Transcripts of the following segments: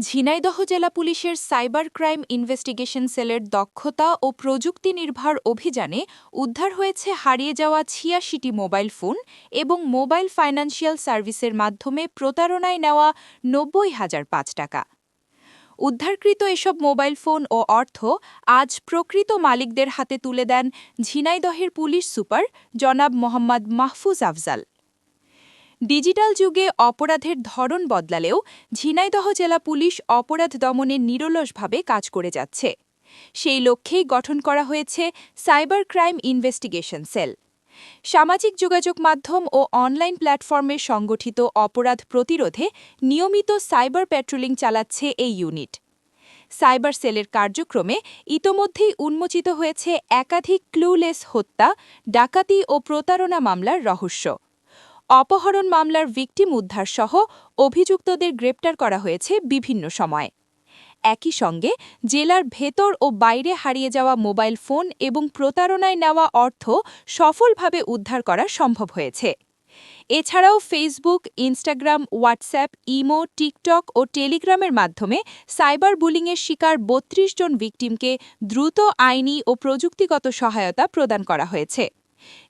ঝিনাইদহ জেলা পুলিশের cyber crime investigation সেলের দক্ষতা ও প্রযুক্তি নির্ভর অভিযানে উদ্ধার হয়েছে হারিয়ে যাওয়া ৮৬টি মোবাইল ফোন এবং মোবাইল ফাইন্যান্সিয়াল সার্ভিসের মাধ্যমে প্রতারণায় নেওয়া ৯০,০০৫ টাকা। উদ্ধারকৃত এসব মোবাইল ফোন ও অর্থ আজ প্রকৃত মালিকদের হাতে তুলে দেন ঝিনাইদহের পুলিশ সুপার জনাব মোহাম্মদ মাহফুজ আফজাল। ডিজিটাল যুগে অপরাধের ধরন বদলালেও ঝিনাইদহ জেলা পুলিশ অপরাধ দমনে নিরলসভাবে কাজ করে যাচ্ছে। সেই লক্ষ্যেই গঠন করা হয়েছে সাইবার ক্রাইম ইনভেস্টিগেশন সেল। সামাজিক যোগাযোগ মাধ্যম ও অনলাইন প্ল্যাটফর্মে সংগঠিত অপরাধ প্রতিরোধে নিয়মিত সাইবার প্যাট্রোলিং চালাচ্ছে এই ইউনিট। সাইবার সেলের কার্যক্রমে ইতোমধ্যেই উন্মোচিত হয়েছে একাধিক ক্লুলেস হত্যা, ডাকাতি ও প্রতারণা মামলার রহস্য। অপহরণ মামলার ভিকটিম উদ্ধারসহ অভিযুক্তদের গ্রেপ্তার করা হয়েছে বিভিন্ন সময়ে। একই সঙ্গে জেলার ভেতর ও বাইরে হারিয়ে যাওয়া মোবাইল ফোন এবং প্রতারণায় নেওয়া অর্থ সফলভাবে উদ্ধার করা সম্ভব হয়েছে। এছাড়াও Facebook, Instagram, WhatsApp, imo, TikTok ও টেলিগ্রামের মাধ্যমে সাইবার বুলিংয়ের শিকার ৩২ জন ভিকটিমকে দ্রুত আইনি ও প্রযুক্তিগত সহায়তা প্রদান করা হয়েছে।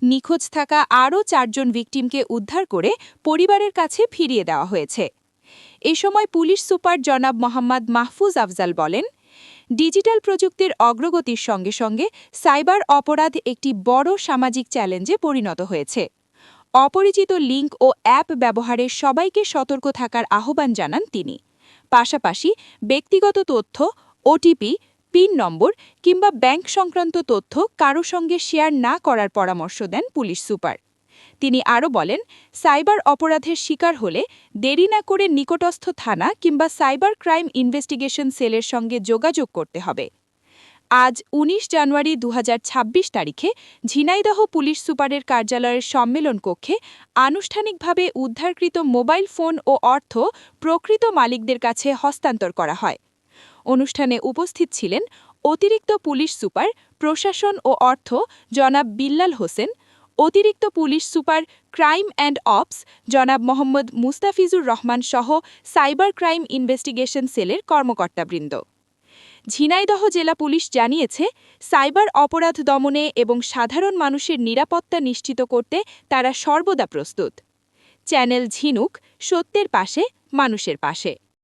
নিখোঁজ থাকা আরও ৪ জন ভিকটিমকে উদ্ধার করে পরিবারের কাছে ফিরিয়ে দেওয়া হয়েছে। এ সময় পুলিশ সুপার জনাব মোহাম্মদ মাহফুজ আফজাল বলেন, ডিজিটাল প্রযুক্তির অগ্রগতির সঙ্গে সঙ্গে সাইবার অপরাধ একটি বড় সামাজিক চ্যালেঞ্জে পরিণত হয়েছে। অপরিচিত লিঙ্ক ও অ্যাপ ব্যবহারে সবাইকে সতর্ক থাকার আহ্বান জানান তিনি। পাশাপাশি ব্যক্তিগত তথ্য, ওটিপি, পিন নম্বর কিংবা ব্যাংক সংক্রান্ত তথ্য কারো সঙ্গে শেয়ার না করার পরামর্শ দেন পুলিশ সুপার। তিনি আরও বলেন, সাইবার অপরাধের শিকার হলে দেরি না করে নিকটস্থ থানা কিংবা সাইবার ক্রাইম ইনভেস্টিগেশন সেলের সঙ্গে যোগাযোগ করতে হবে। আজ ১৯ জানুয়ারি ২০২৬ তারিখে ঝিনাইদহ পুলিশ সুপারের কার্যালয়ের সম্মেলন কক্ষে আনুষ্ঠানিকভাবে উদ্ধারকৃত মোবাইল ফোন ও অর্থ প্রকৃত মালিকদের কাছে হস্তান্তর করা হয়। অনুষ্ঠানে উপস্থিত ছিলেন অতিরিক্ত পুলিশ সুপার, প্রশাসন ও অর্থ জনাব বিল্লাল হোসেন, অতিরিক্ত police super, crime and ops জনাব মোহাম্মদ মুস্তাফিজুর রহমান সহ সাইবার ক্রাইম ইনভেস্টিগেশন সেলের কর্মকর্তাবৃন্দ। ঝিনাইদহ জেলা পুলিশ জানিয়েছে, সাইবার অপরাধ দমনে এবং সাধারণ মানুষের নিরাপত্তা নিশ্চিত করতে তারা সর্বদা প্রস্তুত। চ্যানেল ঝিনুক, সত্যের পাশে, মানুষের পাশে।